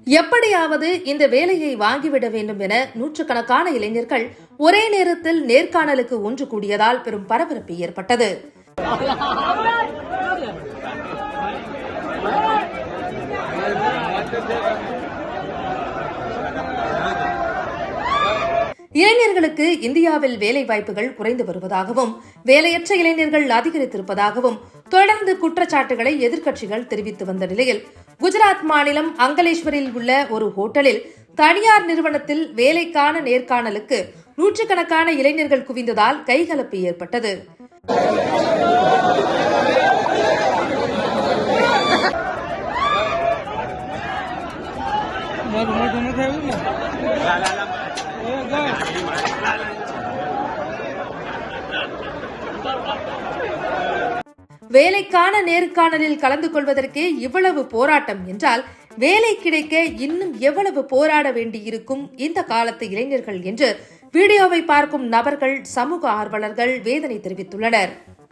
எப்படியாவது இந்த வேலையை வாங்கிவிட வேண்டும் என நூற்றுக்கணக்கான இளைஞர்கள் ஒரே நேரத்தில் நேர்காணலுக்கு ஒன்று கூடியதால் பெரும் பரபரப்பு ஏற்பட்டது. இளைஞர்களுக்கு இந்தியாவில் வேலை வாய்ப்புகள் குறைந்து வருவதாகவும் வேலையற்ற இளைஞர்கள் அதிகரித்திருப்பதாகவும் தொடர்ந்து குற்றச்சாட்டுகளை எதிர்க்கட்சிகள் தெரிவித்து வந்த நிலையில் குஜராத் மாநிலம் அங்கலேஸ்வரில் உள்ள ஒரு ஹோட்டலில் தனியார் நிறுவனத்தில் வேலைக்கான நேர்காணலுக்கு நூற்றுக்கணக்கான இளைஞர்கள் குவிந்ததால் கைகலப்பு ஏற்பட்டது. வேலைக்கான நேர்காணலில் கலந்து கொள்வதற்கே இவ்வளவு போராட்டம் என்றால் வேலை கிடைக்க இன்னும் எவ்வளவு போராட வேண்டியிருக்கும் இந்த காலத்து இளைஞர்கள் என்று வீடியோவை பார்க்கும் நபர்கள், சமூக ஆர்வலர்கள் வேதனை தெரிவித்துள்ளனர்.